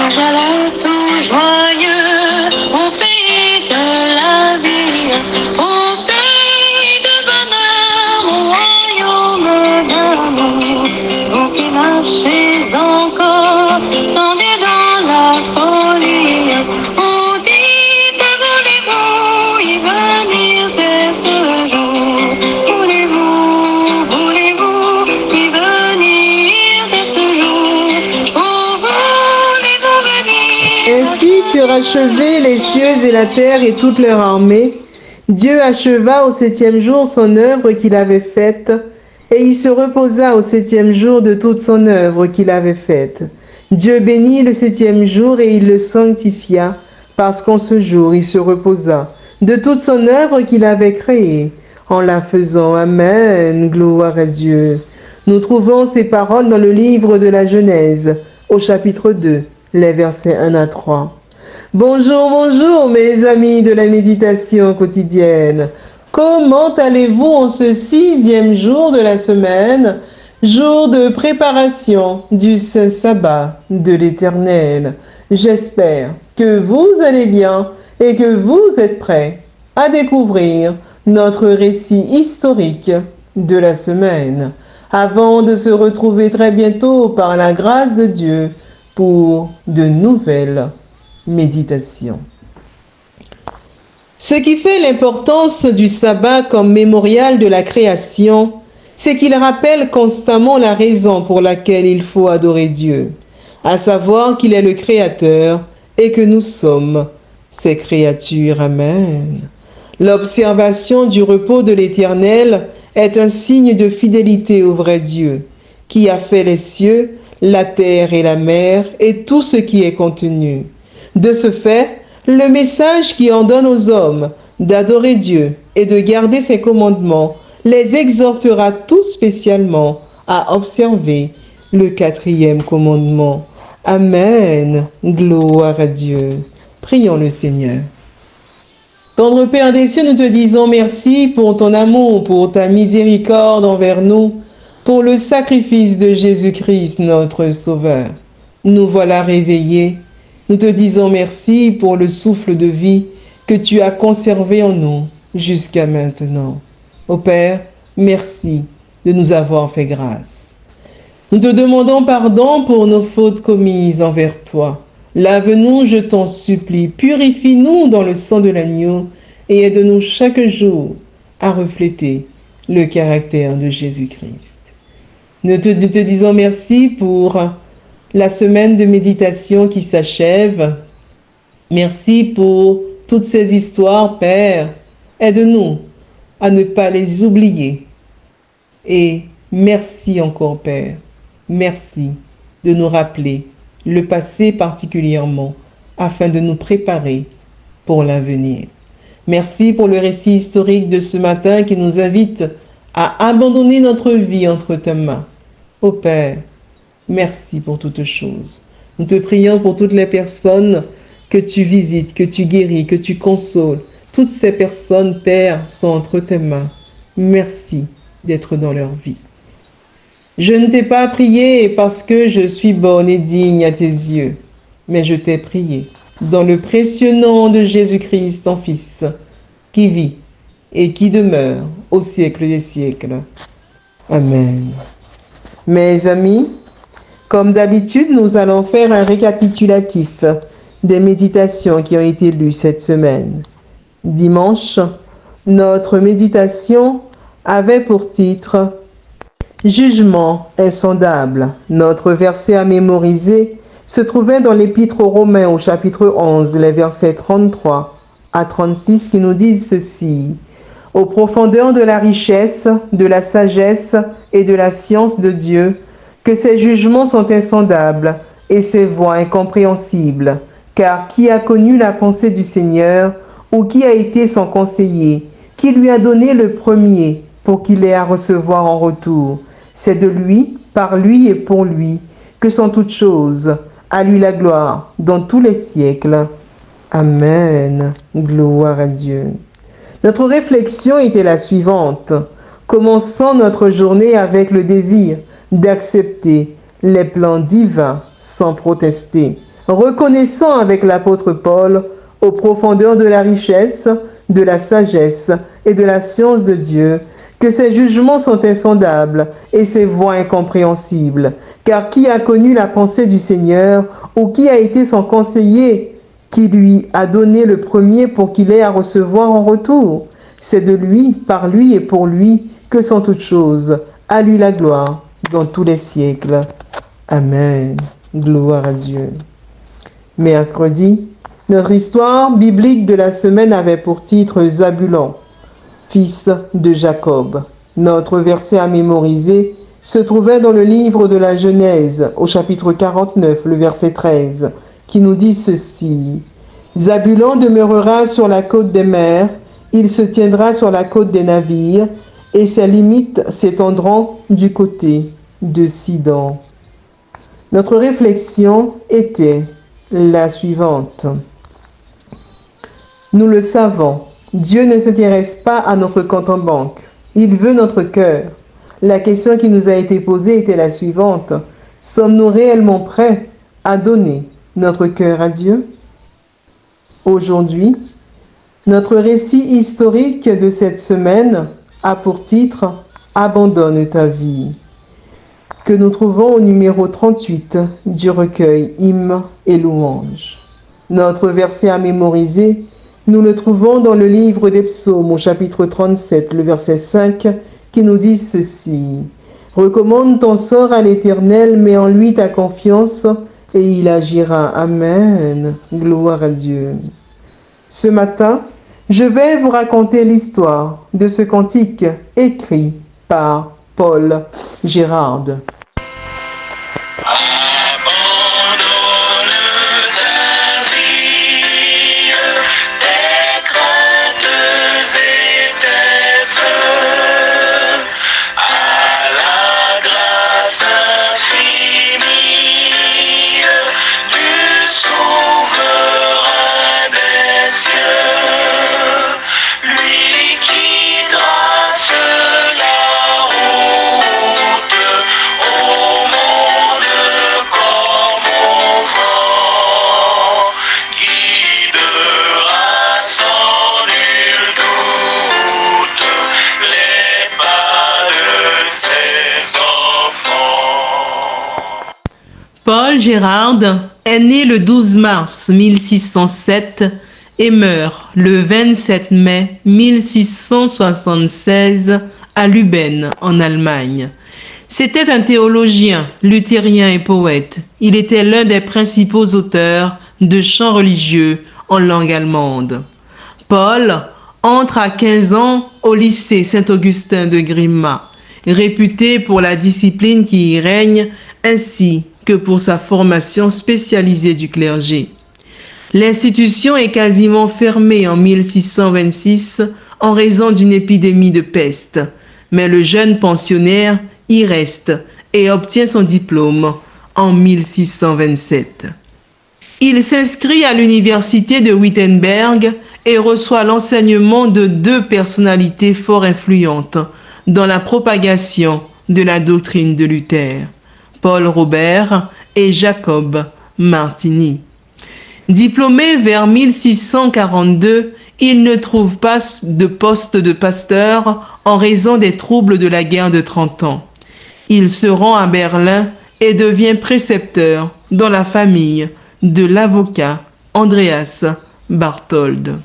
Jerusalem tout joyeux, au pays de la vie, au pays de bonheur, au royaume d'amour. Vous qui marchez encore, sans Dieu dans la folie, on dit que voulez-vous y venir dès ce jour? Voulez-vous y venir dès ce jour? Oh, voulez-vous venir? Ainsi furent achevés les cieux et la terre et toute leur armée. Dieu acheva au 7e jour son œuvre qu'il avait faite, et il se reposa au 7e jour de toute son œuvre qu'il avait faite. Dieu bénit le 7e jour et il le sanctifia, parce qu'en ce jour il se reposa de toute son œuvre qu'il avait créée, en la faisant. Amen. Gloire à Dieu. Nous trouvons ces paroles dans le livre de la Genèse, au chapitre 2, les versets 1 à 3. Bonjour, bonjour mes amis de la méditation quotidienne. Comment allez-vous en ce 6e jour de la semaine, jour de préparation du Saint Sabbat de l'Éternel? J'espère que vous allez bien et que vous êtes prêts à découvrir notre récit historique de la semaine, avant de se retrouver très bientôt par la grâce de Dieu pour de nouvelles méditations. Ce qui fait l'importance du sabbat comme mémorial de la création, c'est qu'il rappelle constamment la raison pour laquelle il faut adorer Dieu, à savoir qu'il est le Créateur et que nous sommes ses créatures. Amen. L'observation du repos de l'Éternel est un signe de fidélité au vrai Dieu, qui a fait les cieux, la terre et la mer et tout ce qui est contenu. De ce fait, le message qui en donne aux hommes d'adorer Dieu et de garder ses commandements les exhortera tout spécialement à observer le 4e commandement. Amen. Gloire à Dieu. Prions le Seigneur. Tendre Père des cieux, nous te disons merci pour ton amour, pour ta miséricorde envers nous, pour le sacrifice de Jésus-Christ, notre Sauveur. Nous voilà réveillés. Nous te disons merci pour le souffle de vie que tu as conservé en nous jusqu'à maintenant. Ô Père, merci de nous avoir fait grâce. Nous te demandons pardon pour nos fautes commises envers toi. Lave-nous, je t'en supplie, purifie-nous dans le sang de l'agneau et aide-nous chaque jour à refléter le caractère de Jésus-Christ. Nous te disons merci pour la semaine de méditation qui s'achève. Merci pour toutes ces histoires, Père. Aide-nous à ne pas les oublier. Et merci encore, Père. Merci de nous rappeler le passé particulièrement, afin de nous préparer pour l'avenir. Merci pour le récit historique de ce matin qui nous invite à abandonner notre vie entre tes mains. Ô Père, merci pour toutes choses. Nous te prions pour toutes les personnes que tu visites, que tu guéris, que tu consoles. Toutes ces personnes, Père, sont entre tes mains. Merci d'être dans leur vie. Je ne t'ai pas prié parce que je suis bonne et digne à tes yeux, mais je t'ai prié dans le précieux nom de Jésus-Christ, ton Fils, qui vit et qui demeure au siècle des siècles. Amen. Mes amis, comme d'habitude, nous allons faire un récapitulatif des méditations qui ont été lues cette semaine. Dimanche, notre méditation avait pour titre « Jugement insondable ». Notre verset à mémoriser se trouvait dans l'Épître aux Romains au chapitre 11, les versets 33 à 36 qui nous disent ceci. « Aux profondeurs de la richesse, de la sagesse et de la science de Dieu, que ses jugements sont insondables et ses voies incompréhensibles. Car qui a connu la pensée du Seigneur ou qui a été son conseiller, qui lui a donné le premier pour qu'il ait à recevoir en retour? C'est de lui, par lui et pour lui, que sont toutes choses. À lui la gloire dans tous les siècles. Amen. Gloire à Dieu. Notre réflexion était la suivante. Commençons notre journée avec le désir d'accepter les plans divins sans protester. reconnaissant avec l'apôtre Paul aux profondeurs de la richesse, de la sagesse et de la science de Dieu, que ses jugements sont insondables et ses voies incompréhensibles. Car qui a connu la pensée du Seigneur, ou qui a été son conseiller, qui lui a donné le premier pour qu'il ait à recevoir en retour? C'est de lui, par lui et pour lui que sont toutes choses. À lui la gloire dans tous les siècles. Amen. Gloire à Dieu. Mercredi, notre histoire biblique de la semaine avait pour titre Zabulon, fils de Jacob. Notre verset à mémoriser se trouvait dans le livre de la Genèse, au chapitre 49, le verset 13, qui nous dit ceci. Zabulon demeurera sur la côte des mers, il se tiendra sur la côte des navires, et ses limites s'étendront du côté de Sidon. Notre réflexion était la suivante. Nous le savons, Dieu ne s'intéresse pas à notre compte en banque. Il veut notre cœur. La question qui nous a été posée était la suivante. Sommes-nous réellement prêts à donner notre cœur à Dieu? Aujourd'hui, notre récit historique de cette semaine a pour titre « Abandonne ta vie » que nous trouvons au numéro 38 du recueil Hymnes et louanges. Notre verset à mémoriser, nous le trouvons dans le livre des Psaumes au chapitre 37, le verset 5, qui nous dit ceci. « Recommande ton sort à l'Éternel, mets en lui ta confiance, et il agira. » Amen. Gloire à Dieu. Ce matin, je vais vous raconter l'histoire de ce cantique écrit par Paul Gérard. Paul Gérard est né le 12 mars 1607 et meurt le 27 mai 1676 à Lübben, en Allemagne. C'était un théologien, luthérien et poète. Il était l'un des principaux auteurs de chants religieux en langue allemande. Paul entre à 15 ans au lycée Saint-Augustin de Grimma, réputé pour la discipline qui y règne, ainsi que pour sa formation spécialisée du clergé. L'institution est quasiment fermée en 1626 en raison d'une épidémie de peste, mais le jeune pensionnaire y reste et obtient son diplôme en 1627. Il s'inscrit à l'université de Wittenberg et reçoit l'enseignement de deux personnalités fort influentes dans la propagation de la doctrine de Luther, Paul Robert et Jacob Martini. Diplômé vers 1642, il ne trouve pas de poste de pasteur en raison des troubles de la guerre de 30 ans. Il se rend à Berlin et devient précepteur dans la famille de l'avocat Andreas Barthold.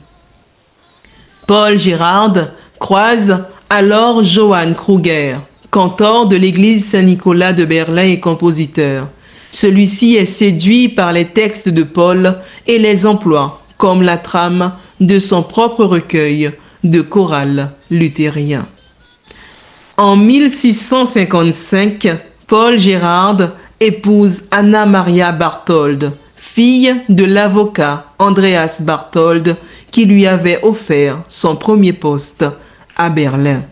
Paul Gérard croise alors Johann Kruger, cantor de l'église Saint-Nicolas de Berlin et compositeur. Celui-ci est séduit par les textes de Paul et les emploie comme la trame de son propre recueil de chorales luthériens. En 1655, Paul Gérard épouse Anna Maria Barthold, fille de l'avocat Andreas Barthold, qui lui avait offert son premier poste à Berlin.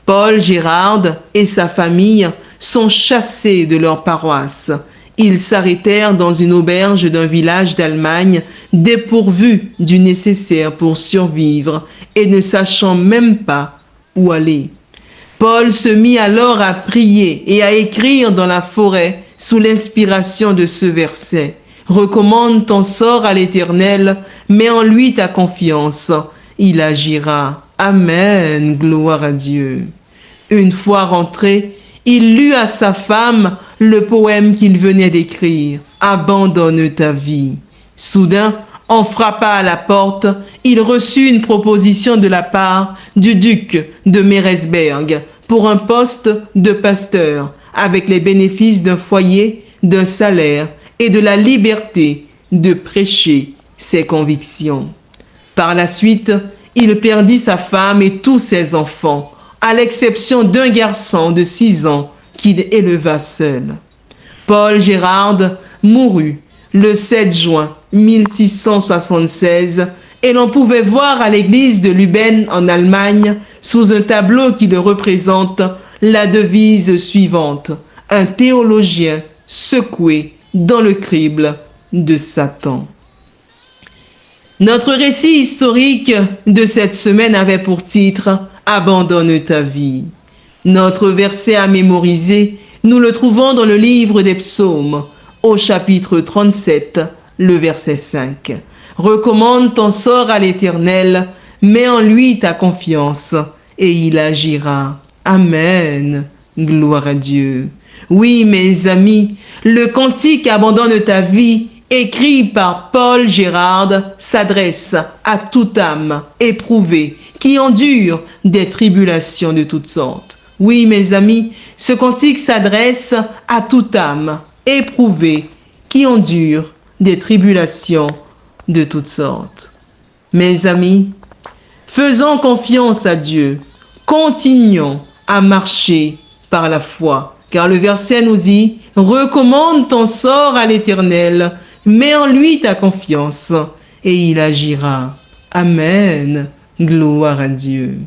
Paul Gérard et sa famille sont chassés de leur paroisse. Ils s'arrêtèrent dans une auberge d'un village d'Allemagne, dépourvus du nécessaire pour survivre et ne sachant même pas où aller. Paul se mit alors à prier et à écrire dans la forêt sous l'inspiration de ce verset. Recommande ton sort à l'Éternel, mets en lui ta confiance. Il agira. Amen. Gloire à Dieu. Une fois rentré, il lut à sa femme le poème qu'il venait d'écrire. Abandonne ta vie. Soudain, on frappa à la porte. Il reçut une proposition de la part du duc de Meresberg pour un poste de pasteur avec les bénéfices d'un foyer, d'un salaire et de la liberté de prêcher ses convictions. Par la suite, il perdit sa femme et tous ses enfants, à l'exception d'un garçon de 6 ans qu'il éleva seul. Paul Gérard mourut le 7 juin 1676 et l'on pouvait voir à l'église de Lübben en Allemagne, sous un tableau qui le représente, la devise suivante: un théologien secoué dans le crible de Satan. Notre récit historique de cette semaine avait pour titre « Abandonne ta vie ». Notre verset à mémoriser, nous le trouvons dans le livre des Psaumes, au chapitre 37, le verset 5. « Recommande ton sort à l'Éternel, mets en lui ta confiance, et il agira. » Amen. Gloire à Dieu. Oui, mes amis, le cantique « Abandonne ta vie » écrit par Paul Gérard s'adresse à toute âme éprouvée qui endure des tribulations de toutes sortes. Oui, mes amis, ce cantique s'adresse à toute âme éprouvée qui endure des tribulations de toutes sortes. Mes amis, faisons confiance à Dieu, continuons à marcher par la foi, car le verset nous dit « Recommande ton sort à l'Éternel, mets en lui ta confiance, et il agira. » Amen. Gloire à Dieu.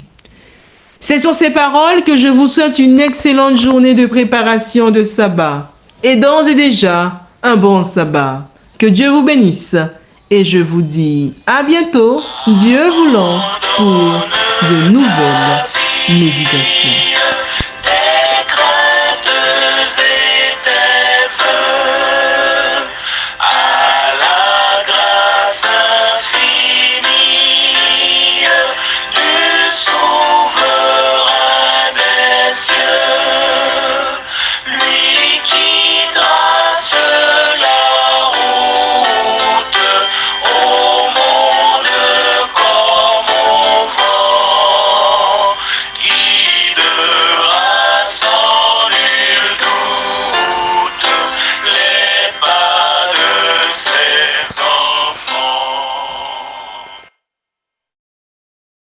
C'est sur ces paroles que je vous souhaite une excellente journée de préparation de sabbat, et d'ores et déjà un bon sabbat. Que Dieu vous bénisse, et je vous dis à bientôt, Dieu voulant, pour de nouvelles méditations.